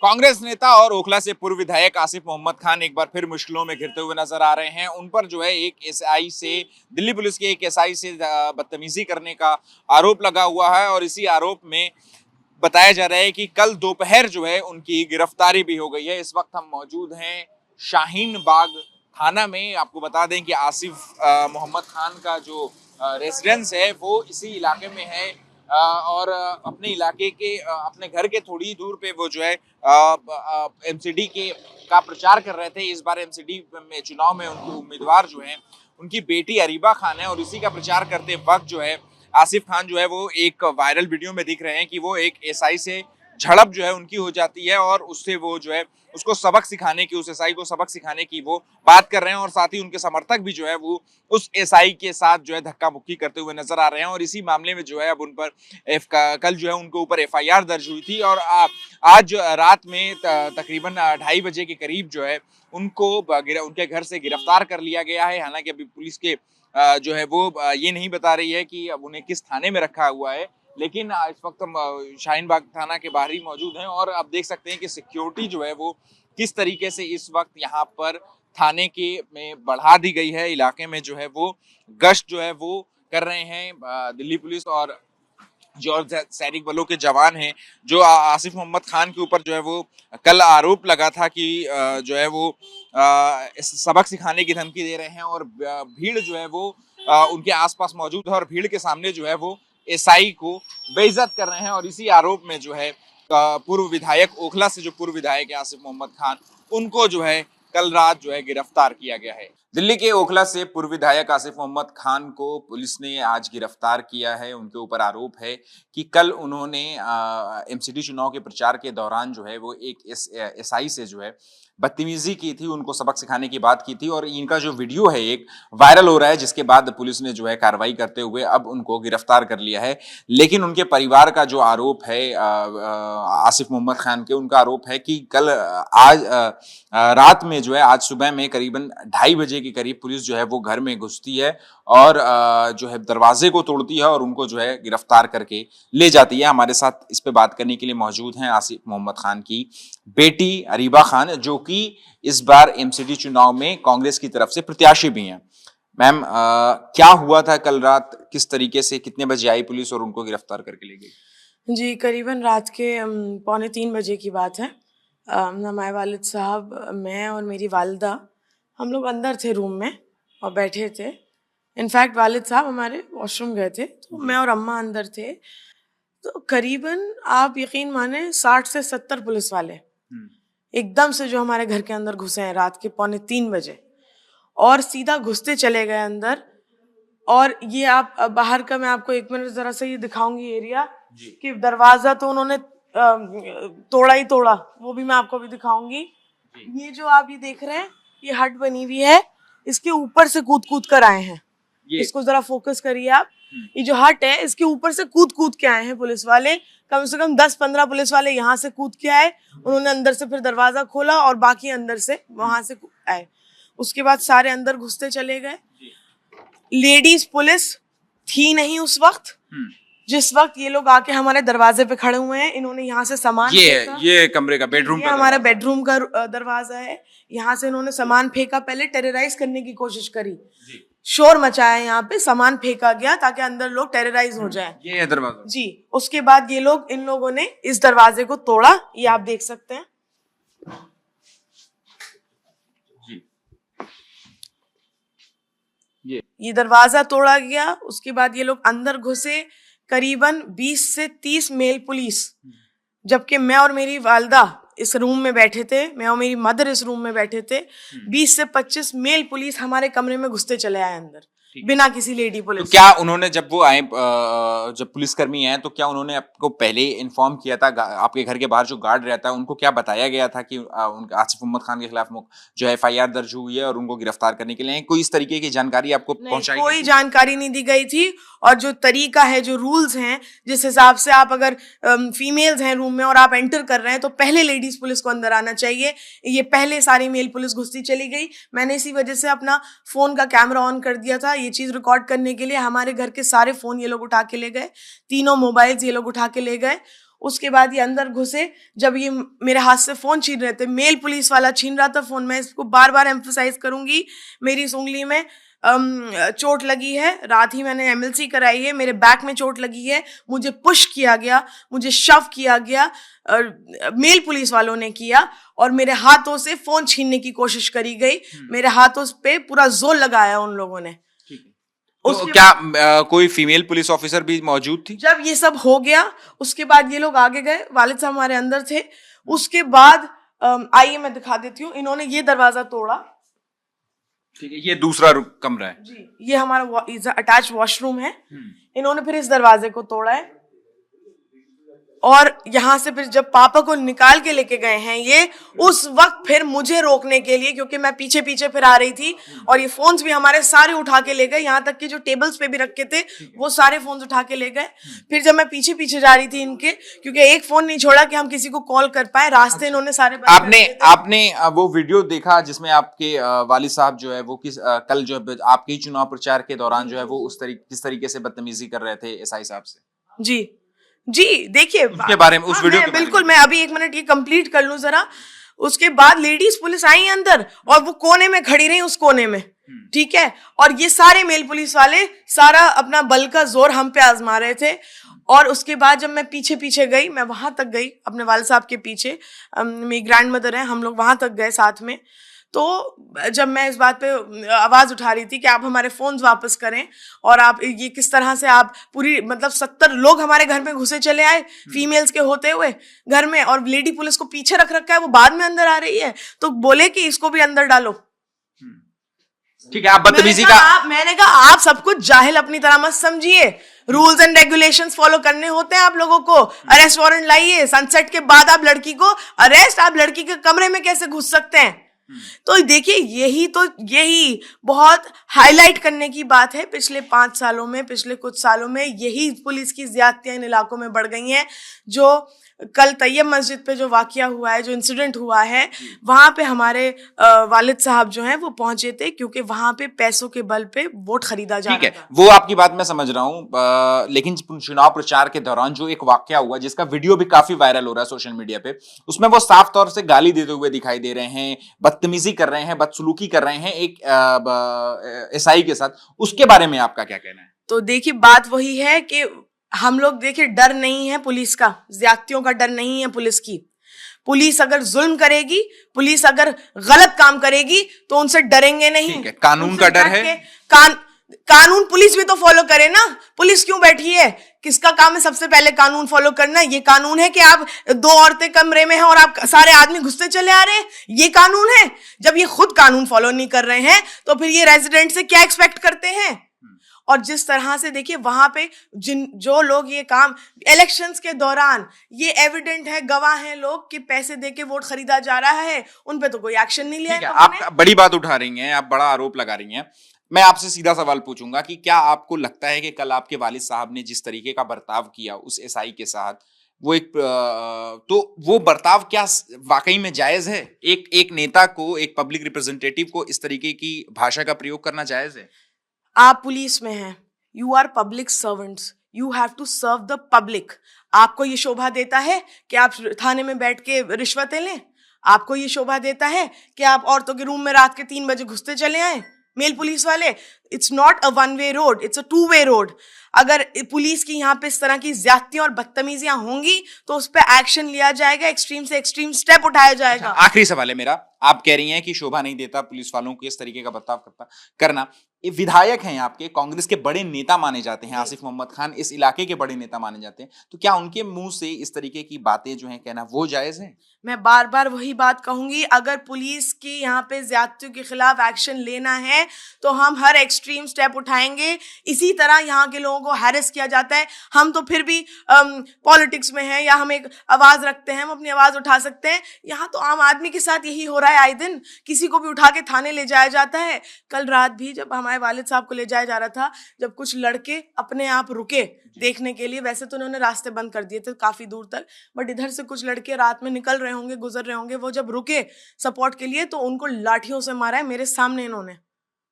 कांग्रेस नेता और ओखला से पूर्व विधायक आसिफ मोहम्मद खान एक बार फिर मुश्किलों में घिरते हुए नजर आ रहे हैं। उन पर जो है एक एसआई से, दिल्ली पुलिस के एक एसआई से बदतमीजी करने का आरोप लगा हुआ है और इसी आरोप में बताया जा रहा है कि कल दोपहर जो है उनकी गिरफ्तारी भी हो गई है। इस वक्त हम मौजूद हैं शाहीन बाग थाना में। आपको बता दें कि आसिफ मोहम्मद खान का जो रेजिडेंस है वो इसी इलाके में है और अपने इलाके के अपने घर के थोड़ी दूर पे वो जो है एमसीडी के का प्रचार कर रहे थे। इस बार एमसीडी में चुनाव में उनके उम्मीदवार जो है उनकी बेटी अरीबा खान है और इसी का प्रचार करते वक्त जो है आसिफ खान जो है वो एक वायरल वीडियो में दिख रहे हैं कि वो एक एसआई से झड़प जो है उनकी हो जाती है और उससे वो जो है उसको सबक सिखाने की, उस एसआई को सबक सिखाने की वो बात कर रहे हैं और साथ ही उनके समर्थक भी जो है वो उस एसआई के साथ जो है धक्का मुक्की करते हुए नजर आ रहे हैं। और इसी मामले में जो है अब उन पर कल जो है उनके ऊपर एफआईआर दर्ज हुई थी और आज रात में तकरीबन 2:30 बजे के करीब जो है उनको उनके घर से गिरफ्तार कर लिया गया है। हालांकि अभी पुलिस के जो है वो ये नहीं बता रही है कि अब उन्हें किस थाने में रखा हुआ है, लेकिन इस वक्त हम शाहीन बाग थाना के बाहर ही मौजूद हैं और आप देख सकते हैं कि सिक्योरिटी जो है वो किस तरीके से इस वक्त यहाँ पर थाने के में बढ़ा दी गई है। इलाके में जो है वो गश्त जो है वो कर रहे हैं दिल्ली पुलिस और जो सैनिक बलों के जवान हैं। जो आसिफ मोहम्मद खान के ऊपर जो है वो कल आरोप लगा था कि जो है वो सबक सिखाने की धमकी दे रहे हैं और भीड़ जो है वो उनके आसपास मौजूद है और भीड़ के सामने जो है वो एसआई को बेइज्जत कर रहे हैं और इसी आरोप में जो है पूर्व विधायक ओखला से जो पूर्व विधायक है आसिफ मोहम्मद खान, उनको जो है कल रात जो है गिरफ्तार किया गया है। दिल्ली के ओखला से पूर्व विधायक आसिफ मोहम्मद खान को पुलिस ने आज गिरफ्तार किया है। उनके ऊपर आरोप है कि कल उन्होंने एमसीडी चुनाव के प्रचार के दौरान जो है वो एक एसआई से जो है बदतमीजी की थी, उनको सबक सिखाने की बात की थी और इनका जो वीडियो है एक वायरल हो रहा है, जिसके बाद पुलिस ने जो है कार्रवाई करते हुए अब उनको गिरफ्तार कर लिया है। लेकिन उनके परिवार का जो आरोप है आसिफ मोहम्मद खान के, उनका आरोप है कि कल आज रात में जो है आज सुबह में करीबन 2:30 बजे के करीब पुलिस जो है वो घर में घुसती है और जो है दरवाजे को तोड़ती है और उनको जो है गिरफ्तार करके ले जाती है। हमारे साथ इस पे बात करने के लिए मौजूद हैं आसिफ मोहम्मद खान की बेटी अरीबा खान, जो कि इस बार एमसीडी चुनाव में कांग्रेस की तरफ से प्रत्याशी भी हैं। मैम, क्या हुआ था कल रात, किस तरीके से, कितने बजे आई पुलिस और उनको गिरफ्तार करके ले गई? जी, करीबन रात के 2:45 बजे की बात है। हमारे वालिद साहब, मैं और मेरी वालिदा, हम लोग अंदर थे रूम में और बैठे थे। इनफैक्ट वालिद साहब हमारे वॉशरूम गए थे तो मैं और अम्मा अंदर थे। तो करीबन आप यकीन माने 60 से 70 पुलिस वाले एकदम से जो हमारे घर के अंदर घुसे हैं रात के 2:45 बजे और सीधा घुसते चले गए अंदर। और ये आप बाहर का, मैं आपको 1 मिनट जरा सा ये दिखाऊंगी एरिया कि दरवाजा तो उन्होंने तोड़ा ही तोड़ा, वो भी मैं आपको भी दिखाऊंगी। ये जो आप ये देख रहे हैं, ये हट बनी हुई है, इसके ऊपर से कूद कूद कर आए हैं। इसको जरा फोकस करिए आप। ये जो हट है इसके ऊपर से कूद कूद के आए हैं पुलिस वाले। कम से कम 10-15 पुलिस वाले यहाँ से कूद के आए, उन्होंने अंदर से फिर दरवाजा खोला और बाकी अंदर से वहां से आए। उसके बाद सारे अंदर घुसते चले गए। लेडीज पुलिस थी नहीं उस वक्त, जिस वक्त ये लोग आके हमारे दरवाजे पे खड़े हुए हैं। इन्होंने यहाँ से सामान ये कमरे का बेडरूम, ये हमारा बेडरूम का दरवाजा है। यहाँ से इन्होंने सामान फेंका, पहले टेरराइज करने की कोशिश करी, शोर मचाया, यहाँ पे सामान फेंका गया ताकि अंदर लोग टेरराइज हो जाएं। ये है दरवाजा जी। उसके बाद इन लोगों ने इस दरवाजे को तोड़ा, ये आप देख सकते हैं। ये दरवाजा तोड़ा गया। उसके बाद ये लोग अंदर घुसे, करीबन 20 से 30 मेल पुलिस, जबकि मैं और मेरी वालदा इस रूम में बैठे थे, मैं और मेरी मदर इस रूम में बैठे थे। 20 से 25 मेल पुलिस हमारे कमरे में घुसते चले आए अंदर बिना किसी लेडी पुलिस। तो क्या उन्होंने, जब वो आए, जब पुलिसकर्मी आए, तो क्या उन्होंने आपको पहले इन्फॉर्म किया था? आपके घर के बाहर जो गार्ड रहता है उनको क्या बताया गया था कि आसिफ मोहम्मद खान के खिलाफ जो एफआईआर दर्ज हुई है और उनको गिरफ्तार करने के लिए कोई इस तरीके की जानकारी आपको पहुंचाई? कोई जानकारी नहीं दी गई थी। और जो तरीका है, जो रूल्स हैं, जिस हिसाब से आप अगर फीमेल्स हैं रूम में और आप एंटर कर रहे हैं तो पहले लेडीज पुलिस को अंदर आना चाहिए। ये पहले सारी मेल पुलिस घुसती चली गई। मैंने इसी वजह से अपना फोन का कैमरा ऑन कर दिया था ये चीज रिकॉर्ड करने के लिए। हमारे घर के सारे फोन ये लोग उठा के ले गए, तीनों मोबाइल्स ये लोग उठा के ले गए। उसके बाद ये अंदर घुसे, जब ये मेरे हाथ से फोन छीन रहे थे, मेल पुलिस वाला छीन रहा था फोन। मैं इसको बार बार एम्फसाइज करूंगी, मेरी इस उंगली में चोट लगी है, रात ही मैंने एमएलसी कराई है, मेरे बैक में चोट लगी है, मुझे पुश किया गया, मुझे शव किया गया, मेल पुलिस वालों ने किया, और मेरे हाथों से फोन छीनने की कोशिश करी गई, मेरे हाथों पे पूरा जोर लगाया उन लोगों ने। तो क्या कोई फीमेल पुलिस ऑफिसर भी मौजूद थी? जब ये सब हो गया उसके बाद ये लोग आगे गए, वालिद साहब हमारे अंदर थे। उसके बाद आइए मैं दिखा देती हूँ, इन्होंने ये दरवाजा तोड़ा। ठीक है, ये दूसरा कमरा है जी, ये हमारा अटैच वॉशरूम है। इन्होंने फिर इस दरवाजे को तोड़ा है, और यहाँ से फिर जब पापा को निकाल के लेके गए हैं ये, उस वक्त फिर मुझे रोकने के लिए, क्योंकि मैं पीछे पीछे फिर आ रही थी, और ये फोन्स भी हमारे सारे उठा के ले गए, यहाँ तक कि जो टेबल्स पे भी रखे थे वो सारे फोन्स उठा के ले गए। फिर जब मैं पीछे पीछे जा रही थी इनके, क्योंकि एक फोन नहीं छोड़ा कि हम किसी को कॉल कर पाए, रास्ते इन्होंने सारे बंद कर दिए थे। आपने वो वीडियो देखा जिसमें आपके वालिद साहब जो है वो कल जो है आपके ही चुनाव प्रचार के दौरान जो है वो किस तरीके से बदतमीजी कर रहे थे एसआई साहब से? जी जी, देखिए उसके बारे में, उस वीडियो के बिल्कुल, मैं अभी 1 मिनट ये कंप्लीट कर लूं जरा। उसके बाद लेडीज पुलिस आई अंदर, और वो कोने में खड़ी रही, उस कोने में, ठीक है, और ये सारे मेल पुलिस वाले सारा अपना बल का जोर हम पे आजमा रहे थे। और उसके बाद जब मैं पीछे पीछे गई, मैं वहां तक गई अपने वालिद साहब के पीछे, मेरी ग्रैंड मदर है, हम लोग वहां तक गए साथ में। तो जब मैं इस बात पे आवाज उठा रही थी कि आप हमारे फोन्स वापस करें, और आप ये किस तरह से आप पूरी, मतलब 70 लोग हमारे घर में घुसे चले आए, फीमेल्स के होते हुए घर में, और लेडी पुलिस को पीछे रख रखा है, वो बाद में अंदर आ रही है, तो बोले कि इसको भी अंदर डालो। ठीक है, आप बदतमीजी का, मैंने कहा आप सब कुछ जाहिल अपनी तरह मत समझिए, रूल्स एंड रेगुलेशंस फॉलो करने होते हैं आप लोगों को। अरेस्ट वारंट लाइए, सनसेट के बाद आप लड़की को अरेस्ट, आप लड़की के कमरे में कैसे घुस सकते हैं? तो देखिए, यही बहुत हाईलाइट करने की बात है। पिछले 5 सालों में, पिछले कुछ सालों में यही पुलिस की ज्यादतियां इन इलाकों में बढ़ गई हैं। जो कल तैयब मस्जिद पे जो वाकया हुआ है, जो इंसिडेंट हुआ है, वहां पे हमारे वालिद साहब जो हैं वो पहुंचे थे, क्योंकि वहां पे पैसों के बल पे वोट खरीदा जा रहा था। ठीक है, वो आपकी बात मैं समझ रहा हूं, लेकिन चुनाव प्रचार के दौरान जो एक वाकया हुआ जिसका वीडियो भी काफी वायरल हो रहा है सोशल मीडिया पे, उसमें वो साफ तौर से गाली देते हुए दिखाई दे रहे हैं, बदतमीजी कर रहे हैं, बदसलूकी कर रहे हैं एक एसआई के साथ, उसके बारे में आपका क्या कहना है? तो देखिए, बात वही है कि हम लोग, देखिए, डर नहीं है पुलिस का, ज्यादतियों का डर नहीं है पुलिस की। पुलिस अगर जुल्म करेगी, पुलिस अगर गलत काम करेगी, तो उनसे डरेंगे नहीं। ठीक है, कानून का डर है। कानून पुलिस भी तो फॉलो करे ना, पुलिस क्यों बैठी है? किसका काम है सबसे पहले कानून फॉलो करना? ये कानून है कि आप 2 औरतें कमरे में हैं और आप सारे आदमी घुसते चले आ रहे हैं? ये कानून है? जब ये खुद कानून फॉलो नहीं कर रहे हैं, तो फिर ये रेजिडेंट से क्या एक्सपेक्ट करते हैं? और जिस तरह से, देखिए, वहां पे जो लोग ये काम इलेक्शंस के दौरान, ये एविडेंट है, गवाह हैं लोग कि पैसे देके वोट खरीदा जा रहा है, उन पे तो कोई एक्शन नहीं लिया। आप बड़ी बात उठा रही हैं, आप बड़ा आरोप लगा रही हैं। मैं आपसे सीधा सवाल पूछूंगा कि क्या आपको लगता है कि कल आपके वालिद साहब ने जिस तरीके का बर्ताव किया उस एसआई के साथ, तो वो बर्ताव क्या वाकई में जायज है? एक नेता को, एक पब्लिक रिप्रेजेंटेटिव को इस तरीके की भाषा का प्रयोग करना जायज है? आप पुलिस में हैं, you are public servants, you have to serve the public. आपको ये शोभा देता है कि आप थाने में बैठ के रिश्वतें लें? आपको ये शोभा देता है कि आप औरतों के रूम में रात के 3 बजे घुसते चले आए मेल पुलिस वाले? It's not a 1 way road, it's a 2 way road. अगर पुलिस की यहाँ पे इस तरह की ज्यादतियां और बदतमीजियां होंगी, तो उस पर एक्शन लिया जाएगा, एक्सट्रीम से एक्सट्रीम स्टेप उठाया जाएगा। आखिरी सवाल है मेरा, आप कह रही हैं कि शोभा नहीं देता पुलिस वालों को इस तरीके का बर्ताव करना। ये विधायक हैं आपके, कांग्रेस के बड़े नेता माने जाते हैं, आसिफ मोहम्मद खान इस इलाके के बड़े नेता माने जाते हैं, तो क्या उनके मुंह से इस तरीके की बातें जो हैं कहना वो जायज है? मैं बार बार वही बात कहूंगी, अगर पुलिस की यहाँ पे ज्यादतियों के खिलाफ एक्शन लेना है तो हम हर एक्सट्रीम स्टेप उठाएंगे। इसी तरह यहाँ के लोगों को हैरेस किया जाता है, हम तो फिर भी पॉलिटिक्स में हैं, या हम एक आवाज रखते हैं, हम अपनी आवाज उठा सकते हैं। यहाँ तो आम आदमी के साथ यही हो रहा है, आए दिन किसी को भी उठा के थाने ले जाया जाता है। कल रात भी जब हमारे वालिद साहब को ले जाया जा रहा था, जब कुछ लड़के अपने आप रुके देखने के लिए, वैसे तो उन्होंने रास्ते बंद कर दिए थे काफी दूर तक, बट इधर से कुछ लड़के रात में निकल रहे होंगे, गुजर रहे होंगे, वो जब रुके सपोर्ट के लिए, तो उनको लाठियों से मारा है मेरे सामने इन्होंने।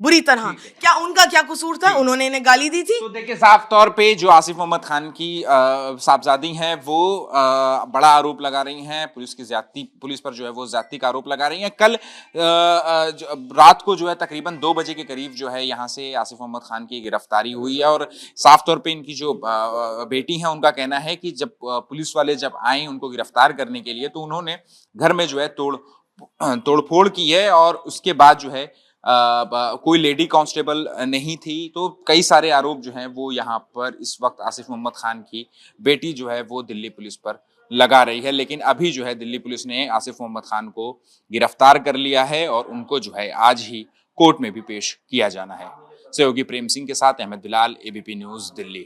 बुरी तरह। क्या उनका क्या कसूर था? उन्होंने इन्हें गाली दी थी। तो देखिए, साफ तौर पे जो आसिफ मोहम्मद खान की साहबजादी हैं वो बड़ा आरोप लगा रही हैं पुलिस पर जो है वो ज्यादती का आरोप लगा रही हैं। कल रात को जो है तकरीबन 2 बजे के करीब जो है यहाँ से आसिफ मोहम्मद खान की गिरफ्तारी हुई है और साफ तौर पे इनकी जो बेटी है उनका कहना है कि जब पुलिस वाले जब आए उनको गिरफ्तार करने के लिए तो उन्होंने घर में जो है तोड़फोड़ की है और उसके बाद जो है कोई लेडी कांस्टेबल नहीं थी। तो कई सारे आरोप जो हैं वो यहाँ पर इस वक्त आसिफ मोहम्मद खान की बेटी जो है वो दिल्ली पुलिस पर लगा रही है। लेकिन अभी जो है दिल्ली पुलिस ने आसिफ मोहम्मद खान को गिरफ्तार कर लिया है और उनको जो है आज ही कोर्ट में भी पेश किया जाना है। सहयोगी प्रेम सिंह के साथ अहमद बिलाल, एबीपी न्यूज, दिल्ली।